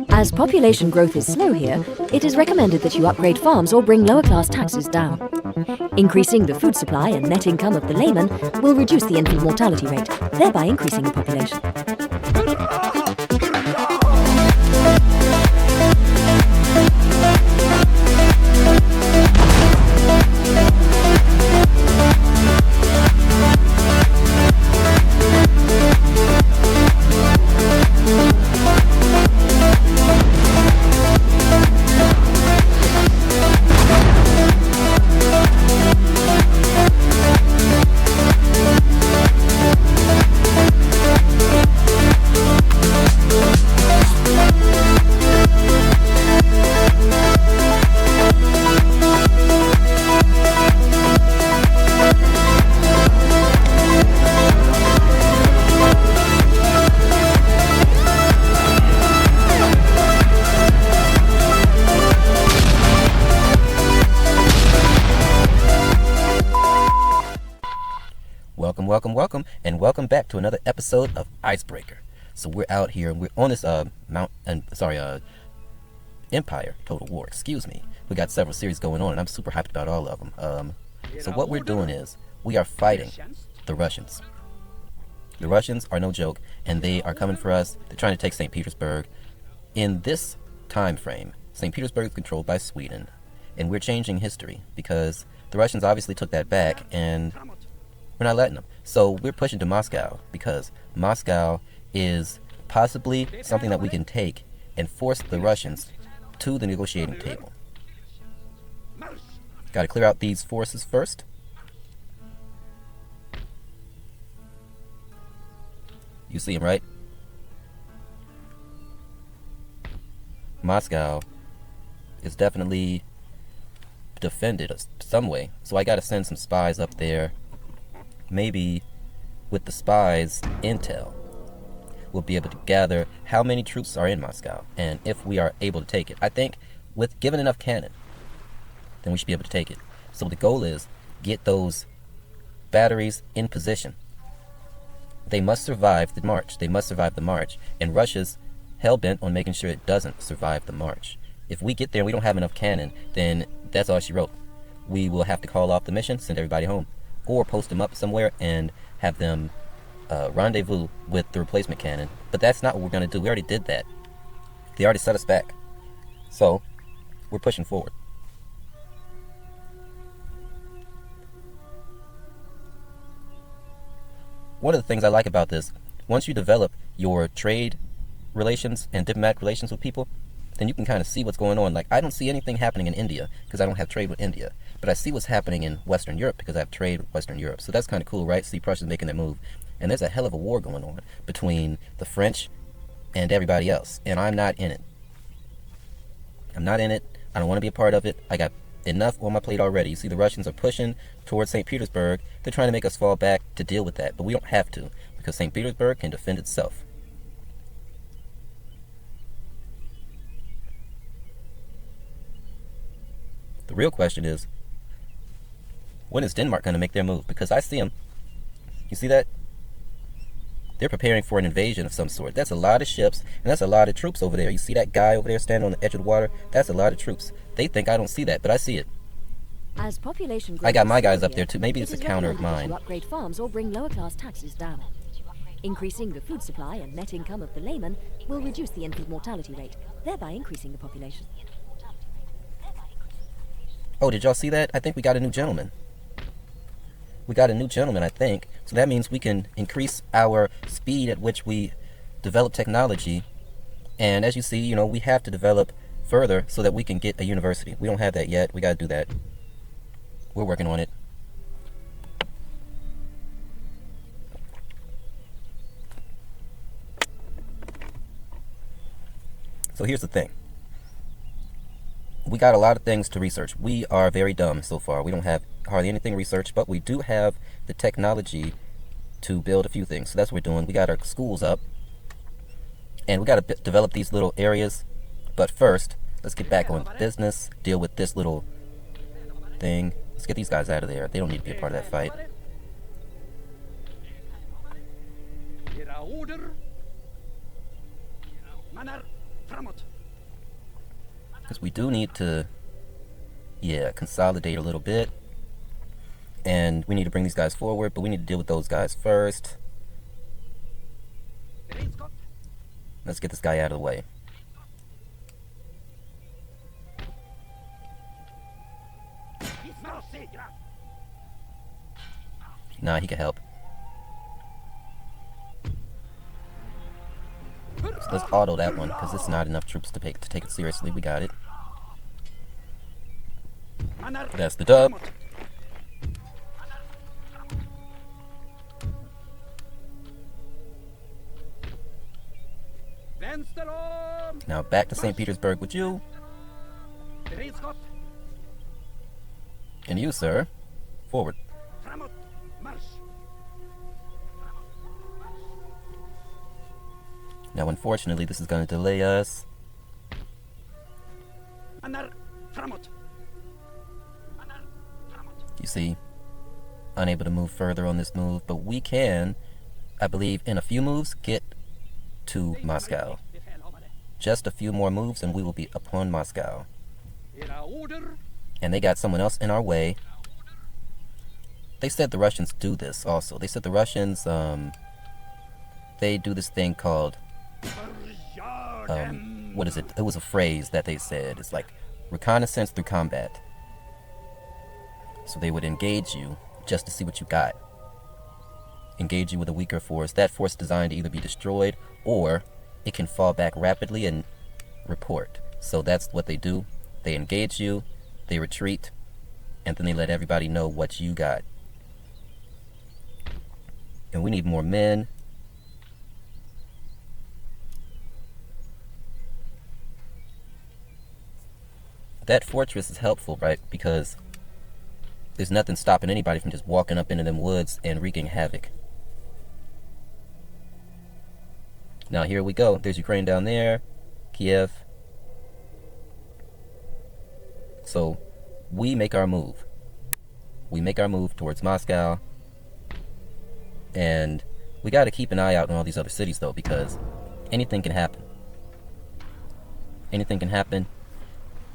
As population growth is slow here, it is recommended that you upgrade farms or bring lower-class taxes down. Increasing the food supply and net income of the layman will reduce the infant mortality rate, thereby increasing the population. Welcome, and welcome back to another episode of Icebreaker. So we're out here, and we're on this Empire Total War, excuse me. We got several series going on, and I'm super hyped about all of them. So what we're doing is, we are fighting the Russians. The Russians are no joke, and they are coming for us. They're trying to take St. Petersburg. In this time frame, St. Petersburg is controlled by Sweden, and we're changing history, because the Russians obviously took that back, and we're not letting them. So we're pushing to Moscow, because Moscow is possibly something that we can take and force the Russians to the negotiating table. Got to clear out these forces first. You see them, right? Moscow is definitely defended some way, so I got to send some spies up there. Maybe with the spies' intel, we'll be able to gather how many troops are in Moscow, and if we are able to take it. I think with given enough cannon, then we should be able to take it. So the goal is get those batteries in position. They must survive the march. And Russia's hell-bent on making sure it doesn't survive the march. If we get there and we don't have enough cannon, then that's all she wrote. We will have to call off the mission, send everybody home, or post them up somewhere and have them rendezvous with the replacement cannon. But that's not what we're going to do. We already did that. They already set us back. So, we're pushing forward. One of the things I like about this, once you develop your trade relations and diplomatic relations with people, then you can kind of see what's going on. Like, I don't see anything happening in India because I don't have trade with India. But I see what's happening in Western Europe because I have trade with Western Europe. So that's kind of cool, right? See Prussia's making that move. And there's a hell of a war going on between the French and everybody else. And I'm not in it. I'm not in it. I don't want to be a part of it. I got enough on my plate already. You see the Russians are pushing towards St. Petersburg. They're trying to make us fall back to deal with that. But we don't have to, because St. Petersburg can defend itself. The real question is, when is Denmark going to make their move? Because I see them. You see that? They're preparing for an invasion of some sort. That's a lot of ships, and that's a lot of troops over there. You see that guy over there standing on the edge of the water? That's a lot of troops. They think I don't see that, but I see it. As population I got my guys up there too. Maybe it's a counter of mine. To upgrade farms or bring lower-class taxes down. Increasing the food supply and net income of the layman will reduce the infant mortality rate, thereby increasing the population. Oh, did y'all see that? I think we got a new gentleman. We got a new gentleman, I think. So that means we can increase our speed at which we develop technology. And as you see, you know, we have to develop further so that we can get a university. We don't have that yet. We got to do that. We're working on it. So here's the thing. We got a lot of things to research. We are very dumb so far. We don't have hardly anything researched, but we do have the technology to build a few things. So that's what we're doing. We got our schools up, and we got to develop these little areas. But first, let's get back on business, deal with this little thing. Let's get these guys out of there. They don't need to be a part of that fight. Because we do need to, consolidate a little bit. And we need to bring these guys forward, but we need to deal with those guys first. Let's get this guy out of the way. Nah, he can help. So let's auto that one, because it's not enough troops to take it seriously. We got it. That's the dub. Now back to St. Petersburg with you. And you, sir. Forward. Now, unfortunately, this is going to delay us. You see, unable to move further on this move, but we can, I believe, in a few moves, get to Moscow. Just a few more moves and we will be upon Moscow. And they got someone else in our way. They said the Russians do this also. They said the Russians, they do this thing called, what is it? It was a phrase that they said. It's like reconnaissance through combat. So they would engage you just to see what you got. Engage you with a weaker force. That force designed to either be destroyed or it can fall back rapidly and report. So that's what they do. They engage you, they retreat, and then they let everybody know what you got. And we need more men. That fortress is helpful, right? Because there's nothing stopping anybody from just walking up into them woods and wreaking havoc. Now here we go. There's Ukraine down there. Kiev. So we make our move. We make our move towards Moscow. And we got to keep an eye out on all these other cities, though, because anything can happen. Anything can happen.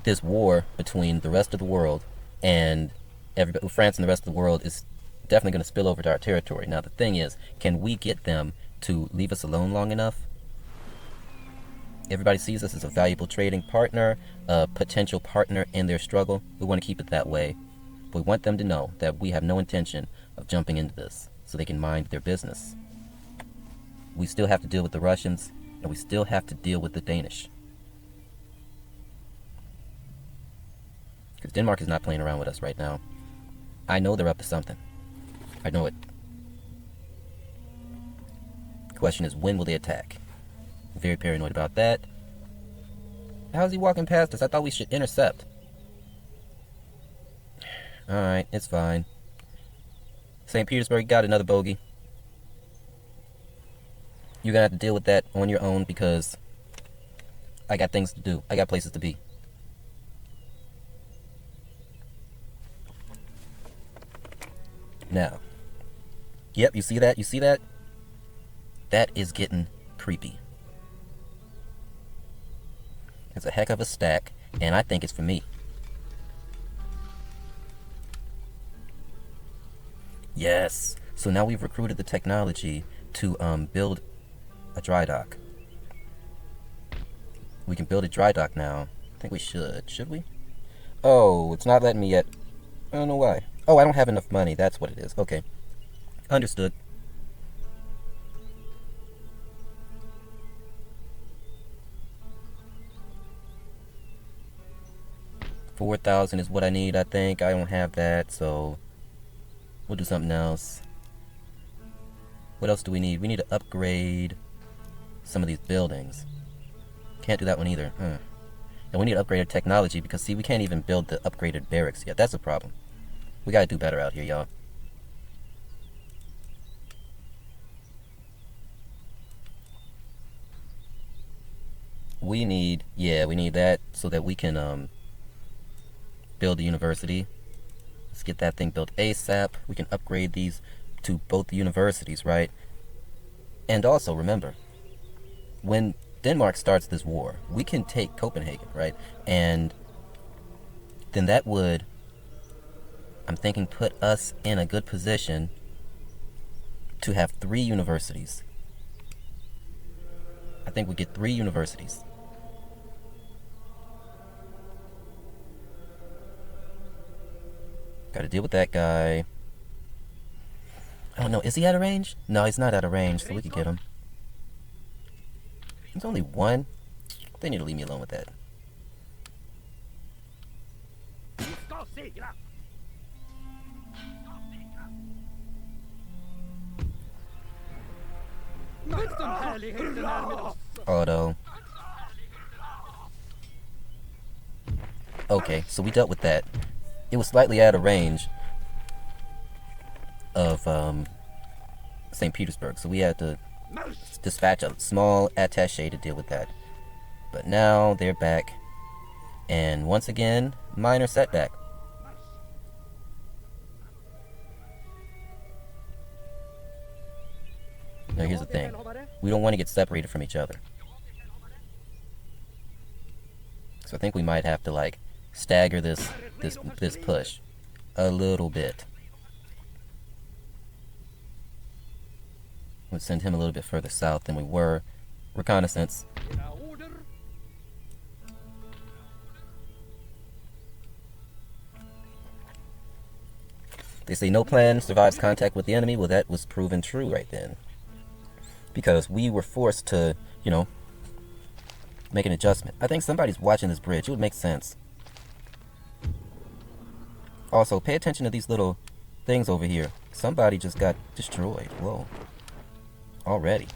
This war between the rest of the world and everybody, France and the rest of the world is definitely going to spill over to our territory. Now, the thing is, can we get them to leave us alone long enough? Everybody sees us as a valuable trading partner, a potential partner in their struggle. We want to keep it that way. But we want them to know that we have no intention of jumping into this so they can mind their business. We still have to deal with the Russians, and we still have to deal with the Danish. Because Denmark is not playing around with us right now. I know they're up to something. I know it. The question is, when will they attack? I'm very paranoid about that. How's he walking past us? I thought we should intercept. Alright, it's fine. St. Petersburg got another bogey. You're gonna have to deal with that on your own because I got things to do. I got places to be. Now, yep, you see that? You see that? That is getting creepy. It's a heck of a stack, and I think it's for me. Yes. So now we've recruited the technology to build a dry dock. We can build a dry dock now. I think we should. Should we? Oh, it's not letting me yet. I don't know why. Oh, I don't have enough money. That's what it is. Okay. Understood. $4,000 is what I need, I think. I don't have that, so we'll do something else. What else do we need? We need to upgrade some of these buildings. Can't do that one either. And we need upgraded technology because, see, we can't even build the upgraded barracks yet. That's a problem. We gotta do better out here, y'all. We need that so that we can build a university. Let's get that thing built ASAP. We can upgrade these to both the universities, right? And also, remember, when Denmark starts this war, we can take Copenhagen, right? And then that would, I'm thinking, put us in a good position to have 3 universities. I think we get 3 universities. Gotta deal with that guy. I don't know, is he out of range? No, he's not out of range, so we could get him. There's only 1. They need to leave me alone with that. Auto. Okay, so we dealt with that. It was slightly out of range of St. Petersburg, so we had to dispatch a small attaché to deal with that. But now they're back, and once again, minor setback. Now here's the thing. We don't want to get separated from each other. So I think we might have to like stagger this push a little bit. We'll send him a little bit further south than we were. Reconnaissance. They say no plan survives contact with the enemy. Well, that was proven true right then. Because we were forced to, you know, make an adjustment. I think somebody's watching this bridge. It would make sense. Also, pay attention to these little things over here. Somebody just got destroyed. Whoa. Already.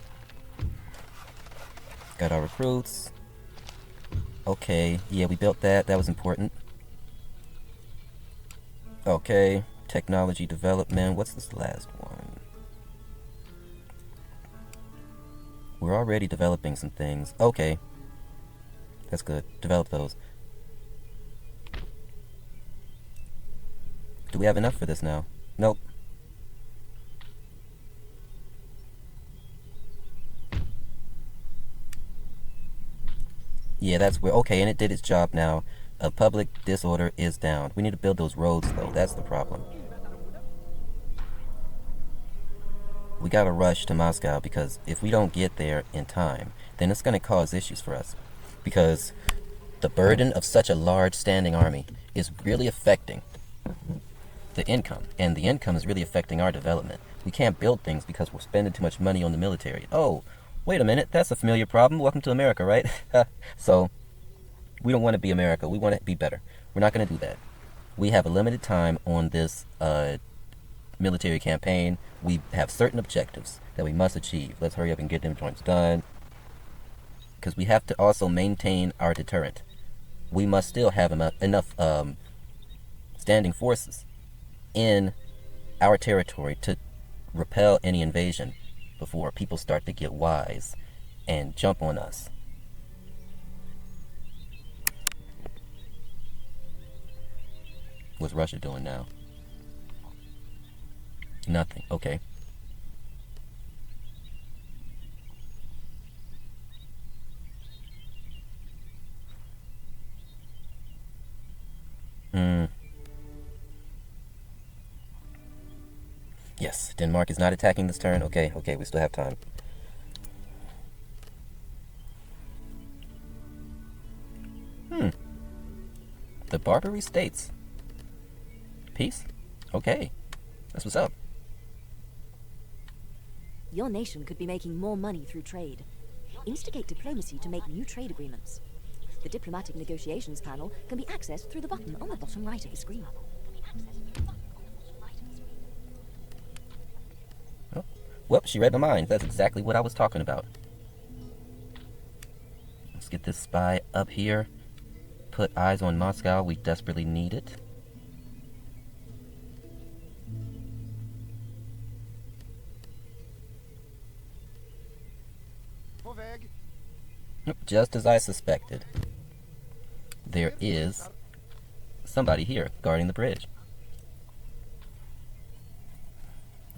Got our recruits. Okay. Yeah, we built that. That was important. Okay. Technology development. What's this last one? We're already developing some things. Okay. That's good. Develop those. Do we have enough for this now? Nope. Yeah, that's where... Okay, and it did its job now. Public disorder is down. We need to build those roads, though. That's the problem. We gotta rush to Moscow, because if we don't get there in time, then it's gonna cause issues for us. Because the burden of such a large standing army is really affecting the income. And the income is really affecting our development. We can't build things because we're spending too much money on the military. Oh, wait a minute, that's a familiar problem. Welcome to America, right? So, we don't want to be America. We want to be better. We're not going to do that. We have a limited time on this military campaign. We have certain objectives that we must achieve. Let's hurry up and get them joints done. Because we have to also maintain our deterrent. We must still have enough standing forces in our territory to repel any invasion before people start to get wise and jump on us. What's Russia doing now? Nothing. Okay. Yes, Denmark is not attacking this turn. Okay, we still have time. The Barbary States. Peace? Okay. That's what's up. Your nation could be making more money through trade. Instigate diplomacy to make new trade agreements. The diplomatic negotiations panel can be accessed through the button on the bottom right of the screen. Oh, well, she read my mind. That's exactly what I was talking about. Let's get this spy up here. Put eyes on Moscow. We desperately need it. Just as I suspected. There is somebody here guarding the bridge.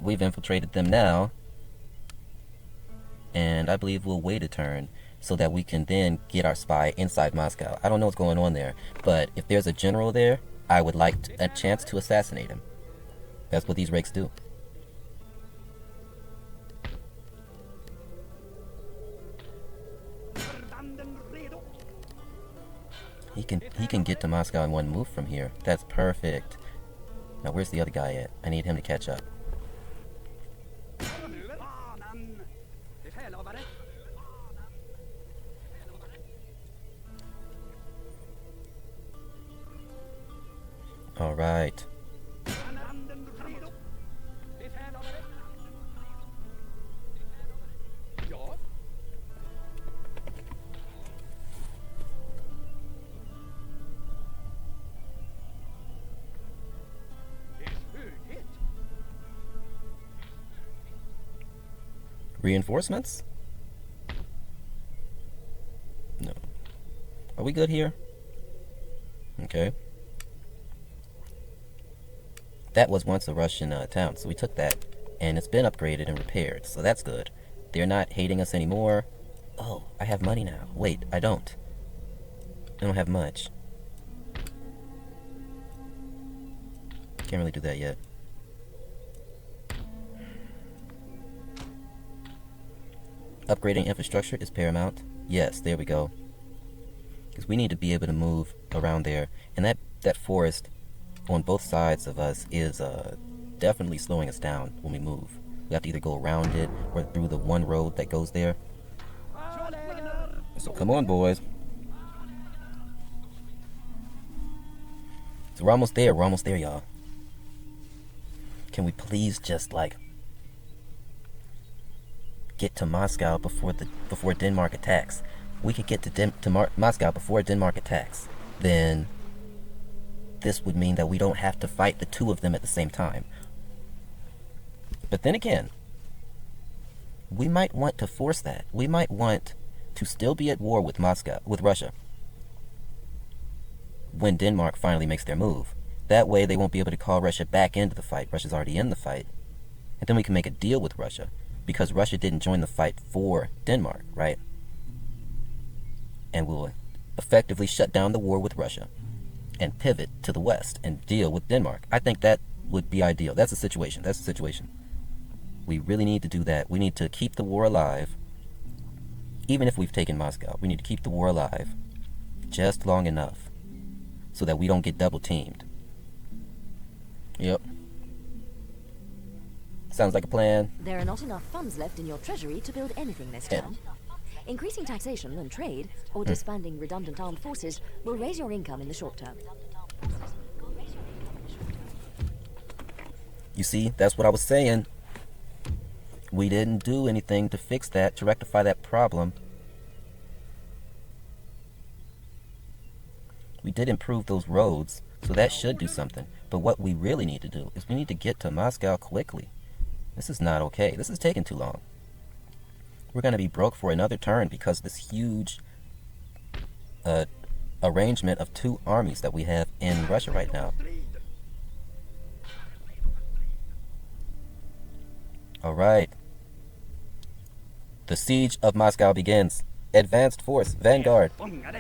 We've infiltrated them now, and I believe we'll wait a turn, so that we can then get our spy inside Moscow. I don't know what's going on there, but if there's a general there, I would like a chance to assassinate him. That's what these rakes do. He can get to Moscow in one move from here. That's perfect. Now where's the other guy at? I need him to catch up. All right. Reinforcements? No. Are we good here? Okay. That was once a Russian town, so we took that, and it's been upgraded and repaired, so that's good. They're not hating us anymore. Oh, I have money now. Wait, I don't. I don't have much. Can't really do that yet. Upgrading infrastructure is paramount. Yes, there we go. Because we need to be able to move around there. And that forest on both sides of us is definitely slowing us down when we move. We have to either go around it or through the one road that goes there. So come on, boys. So we're almost there. We're almost there, y'all. Can we please just, like, get to Moscow before Denmark attacks? We could get to Moscow before Denmark attacks. Then this would mean that we don't have to fight the two of them at the same time. But then again, we might want to force that. We might want to still be at war with Russia, when Denmark finally makes their move. That way they won't be able to call Russia back into the fight. Russia's already in the fight. And then we can make a deal with Russia, because Russia didn't join the fight for Denmark, right? And we'll effectively shut down the war with Russia and pivot to the west and deal with Denmark. I think that would be ideal. That's the situation. That's the situation. We really need to do that. We need to keep the war alive. Even if we've taken Moscow, we need to keep the war alive just long enough so that we don't get double teamed. Yep. Sounds like a plan. There are not enough funds left in your treasury to build anything this term. Increasing taxation and trade, or disbanding redundant armed forces, will raise your income in the short term. You see, that's what I was saying. We didn't do anything to fix that, to rectify that problem. We did improve those roads, so that should do something. But what we really need to do is we need to get to Moscow quickly. This is not okay. This is taking too long. We're going to be broke for another turn because of this huge arrangement of two armies that we have in Russia right now. Alright. The siege of Moscow begins. Advanced force, vanguard.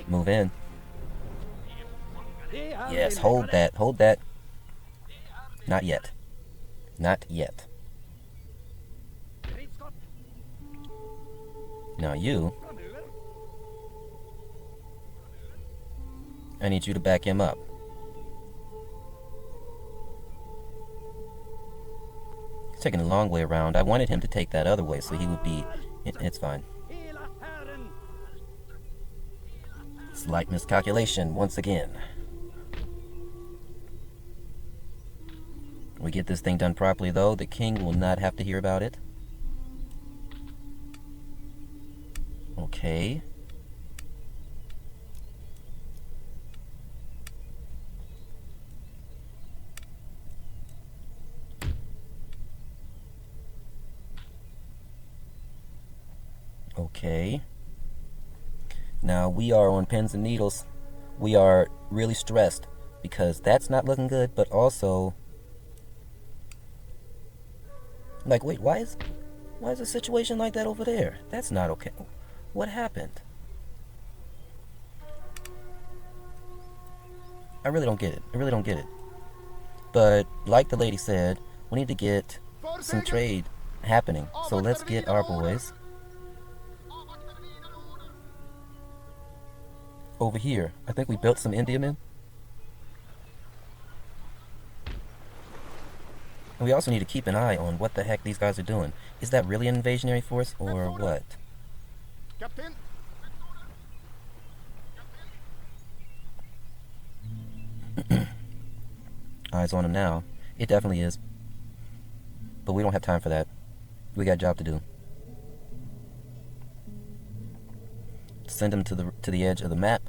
Move in. Yes, hold that, hold that. Not yet. Not yet. Now you, I need you to back him up. He's taking a long way around. I wanted him to take that other way so he would be... It's fine. Slight miscalculation once again. We get this thing done properly though, the king will not have to hear about it. Okay. Okay. Now we are on pins and needles. We are really stressed because that's not looking good, but also... Like, wait, why is a situation like that over there? That's not okay. What happened? I really don't get it. I really don't get it. But like the lady said, we need to get some trade happening. So let's get our boys over here. I think we built some Indiamen. And we also need to keep an eye on what the heck these guys are doing. Is that really an invasionary force or what? Captain. Eyes on him now. It definitely is. But we don't have time for that. We got a job to do. Send him to the edge of the map.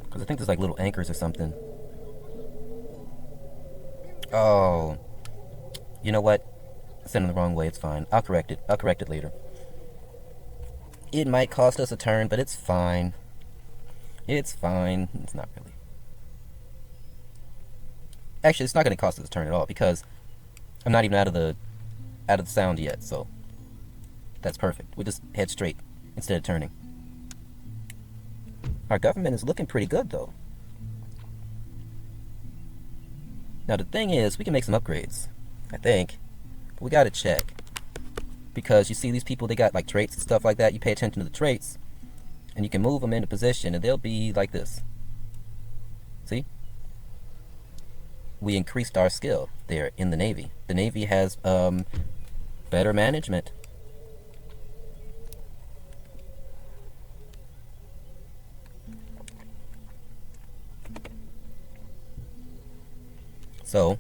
Because I think there's like little anchors or something. Oh. You know what? I sent him the wrong way. It's fine. I'll correct it. I'll correct it later. It might cost us a turn, but it's fine. It's fine. It's not really. Actually, it's not going to cost us a turn at all because I'm not even out of the sound yet, so that's perfect. We just head straight instead of turning. Our government is looking pretty good, though. Now, the thing is, we can make some upgrades, I think. But we got to check. Because you see these people, they got like traits and stuff like that. You pay attention to the traits, and you can move them into position, and they'll be like this. See? We increased our skill there in the Navy. The Navy has better management. So,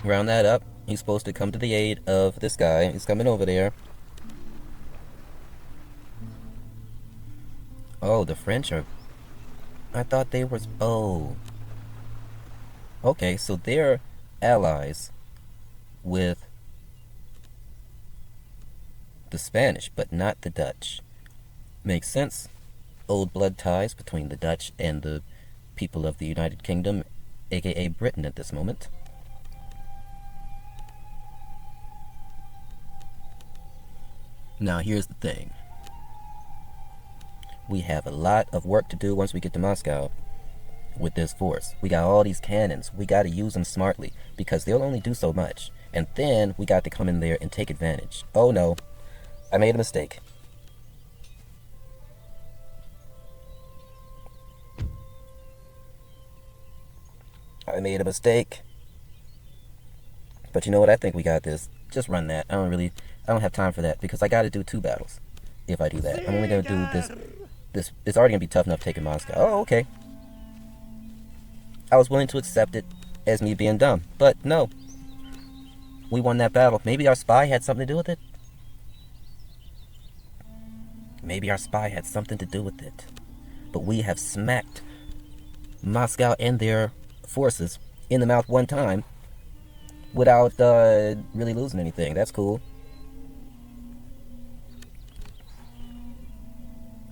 round that up. He's supposed to come to the aid of this guy. He's coming over there. Oh, the French are... I thought they were... Oh. Okay, so they're allies with the Spanish, but not the Dutch. Makes sense. Old blood ties between the Dutch and the people of the United Kingdom, aka Britain at this moment. Now, here's the thing. We have a lot of work to do once we get to Moscow with this force. We got all these cannons. We got to use them smartly because they'll only do so much. And then we got to come in there and take advantage. Oh no, I made a mistake. I made a mistake. But you know what? I think we got this. Just run that. I don't have time for that because I got to do 2 battles. If I do that, I'm only going to do this. It's already going to be tough enough taking Moscow. Oh, okay. I was willing to accept it as me being dumb, but no. We won that battle. Maybe our spy had something to do with it. Maybe our spy had something to do with it. But we have smacked Moscow and their forces in the mouth one time without really losing anything. That's cool.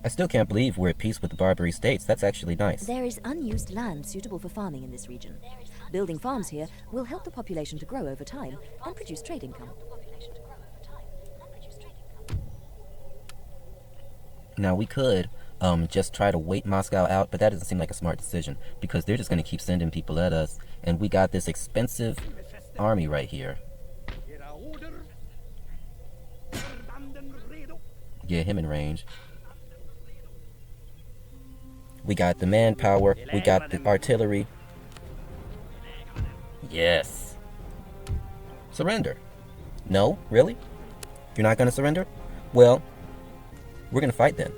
I still can't believe we're at peace with the Barbary states. That's actually nice. There is unused land suitable for farming in this region. Building farms here will help the population to grow over time and produce trade income. Now, we could just try to wait Moscow out, but that doesn't seem like a smart decision because they're just going to keep sending people at us, and we got this expensive army right here. Get him in range. We got the manpower. We got the artillery. Yes. Surrender. No? Really? You're not going to surrender? Well, we're going to fight then.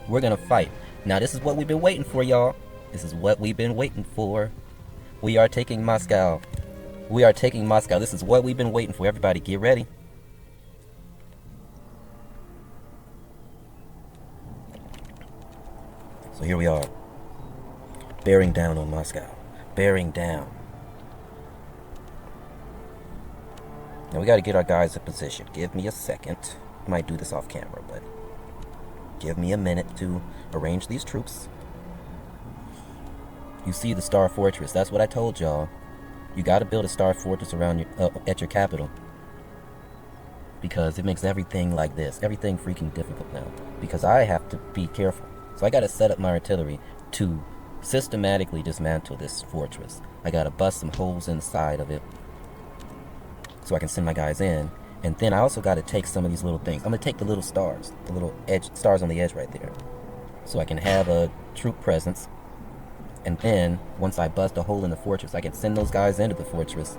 We're going to fight. Now, this is what we've been waiting for, y'all. This is what we've been waiting for. We are taking Moscow. We are taking Moscow. This is what we've been waiting for. Everybody, get ready. So here we are, bearing down on Moscow, bearing down. Now we got to get our guys in position. Give me a second. I might do this off camera, but give me a minute to arrange these troops. You see the Star Fortress. That's what I told y'all. You got to build a star fortress around your at your capital, because it makes everything like this, everything freaking difficult now. Because I have to be careful, so I got to set up my artillery to systematically dismantle this fortress. I got to bust some holes inside of it, so I can send my guys in. And then I also got to take some of these little things. I'm gonna take the little stars, the little stars on the edge right there, so I can have a troop presence. And then, once I bust a hole in the fortress, I can send those guys into the fortress.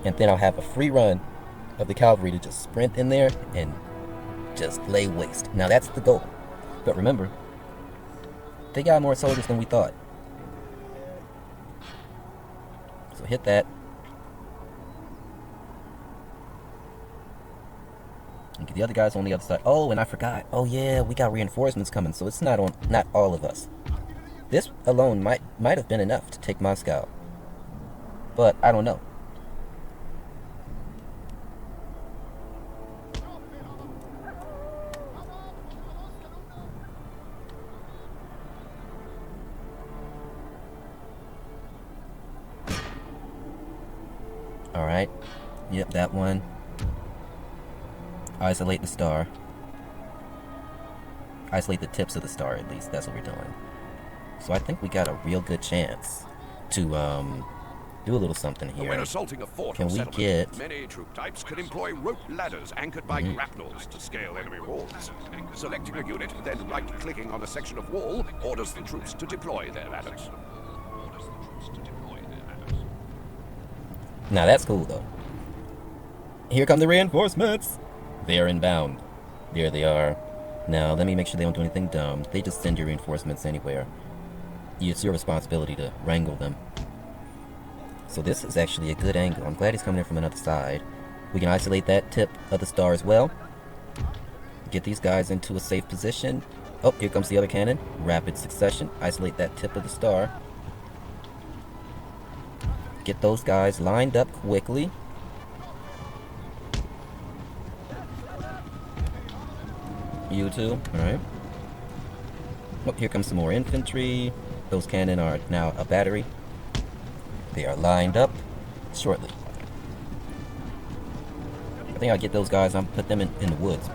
And then I'll have a free run of the cavalry to just sprint in there and just lay waste. Now that's the goal. But remember, they got more soldiers than we thought. So hit that. And get the other guys on the other side. Oh, and I forgot. Oh yeah, we got reinforcements coming, so it's not all of us. This alone might have been enough to take Moscow, but I don't know. All right. Yep, that one. Isolate the star. Isolate the tips of the star, at least. That's what we're doing. So I think we got a real good chance to do a little something here. When assaulting a fort Can or we settlement, get... many troop types can employ rope ladders anchored by grapnels to scale enemy walls. Selecting a unit, then right-clicking on a section of wall orders the troops to deploy their ladders. Now that's cool, though. Here come the reinforcements! They're inbound. There they are. Now, let me make sure they don't do anything dumb. They just send your reinforcements anywhere. It's your responsibility to wrangle them. So this is actually a good angle. I'm glad he's coming in from another side. We can isolate that tip of the star as well. Get these guys into a safe position. Oh, here comes the other cannon. Rapid succession. Isolate that tip of the star. Get those guys lined up quickly. You two, alright. Oh, here comes some more infantry. Those cannon are now a battery. They are lined up shortly. I think I'll get those guys and put them in the woods.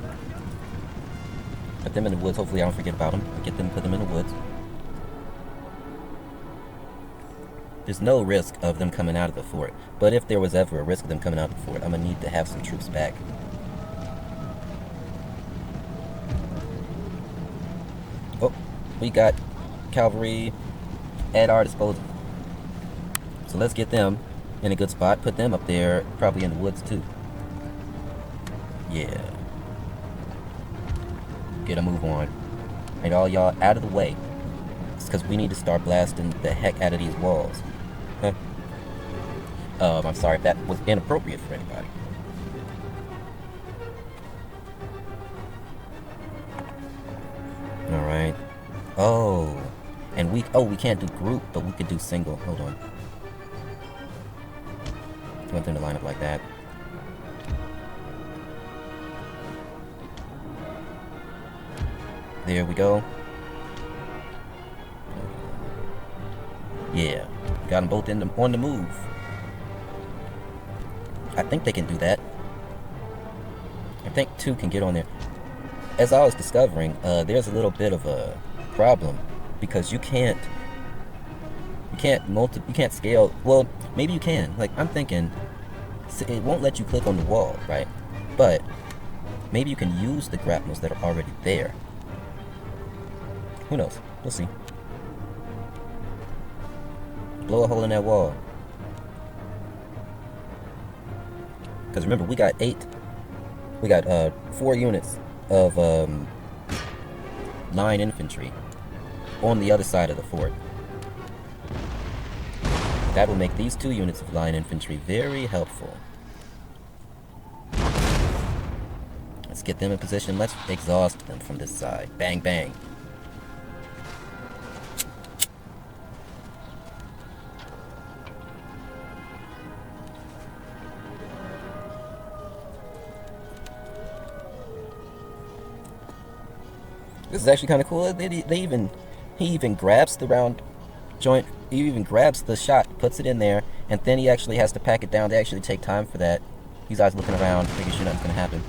Put them in the woods. Hopefully I don't forget about them. Get them, put them in the woods. There's no risk of them coming out of the fort. But if there was ever a risk of them coming out of the fort, I'm going to need to have some troops back. Oh, we got cavalry at our disposal. So let's get them in a good spot. Put them up there, probably in the woods too. Yeah. Get a move on. And all y'all out of the way. It's because we need to start blasting the heck out of these walls. Huh? I'm sorry if that was inappropriate for anybody. Alright. Oh. And we can't do group, but we could do single. Hold on. Want them to line up like that. There we go. Yeah. Got them both on the move. I think they can do that. I think two can get on there. As I was discovering, there's a little bit of a problem because you can't scale. Well, maybe you can. Like, I'm thinking it won't let you click on the wall, right? But maybe you can use the grapnels that are already there. Who knows? We'll see. Blow a hole in that wall. Because remember, we got 4 units of line infantry on the other side of the fort. That will make these 2 units of line infantry very helpful. Let's get them in position. Let's exhaust them from this side. Bang, bang. This is actually kind of cool. He even grabs the round joint, he even grabs the shot, puts it in there, and then he actually has to pack it down. They actually take time for that. These guys looking around, making sure nothing's gonna happen.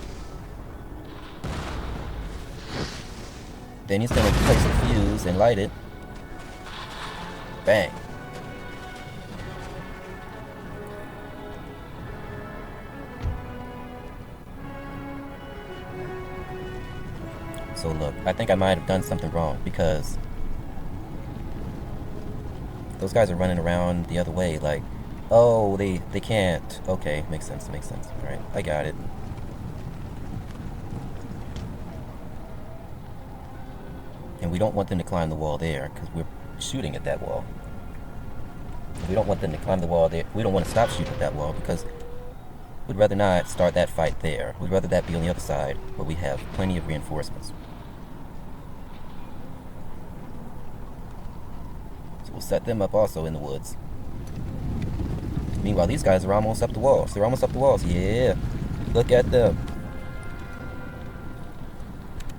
Then he's gonna place a fuse and light it. Bang. So look, I think I might have done something wrong because those guys are running around the other way like, oh, they can't. Okay, makes sense. Alright, I got it. And we don't want them to climb the wall there because we're shooting at that wall. We don't want them to climb the wall there. We don't want to stop shooting at that wall because we'd rather not start that fight there. We'd rather that be on the other side where we have plenty of reinforcements. So we'll set them up also in the woods. Meanwhile, these guys are almost up the walls. They're almost up the walls. Yeah. Look at them.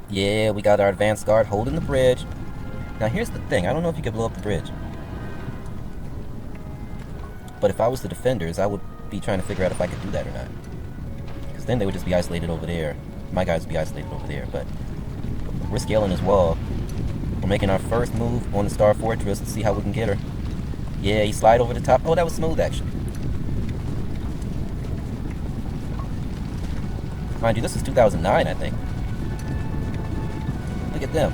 Yeah, we got our advanced guard holding the bridge. Now here's the thing. I don't know if you could blow up the bridge. But if I was the defenders, I would be trying to figure out if I could do that or not. Because then they would just be isolated over there. My guys would be isolated over there. But we're scaling this wall. We're making our first move on the Star Fortress to see how we can get her. Yeah, he slide over the top. Oh, that was smooth action. Mind you, this is 2009, I think. Look at them.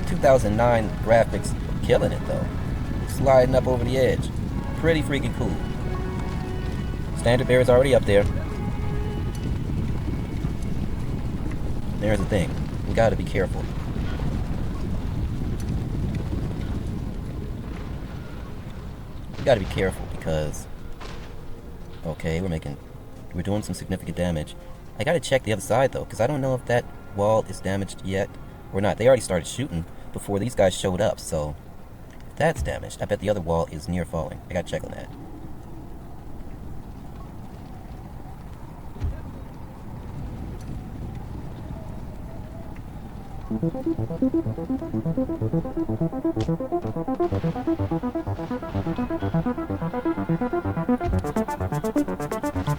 2009 graphics, killing it though. Sliding up over the edge. Pretty freaking cool. Standard bearer is already up there. There's the thing. We gotta be careful. We gotta be careful because... Okay, we're doing some significant damage. I gotta check the other side though, because I don't know if that wall is damaged yet or not. They already started shooting before these guys showed up, so if that's damaged, I bet the other wall is near falling. I gotta check on that.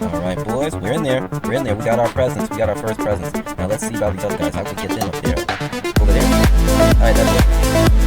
Alright, boys, we're in there. We're in there. We got our presence. We got our first presence. Now let's see about these other guys. How can we get them up there? Over there? Alright, that's it.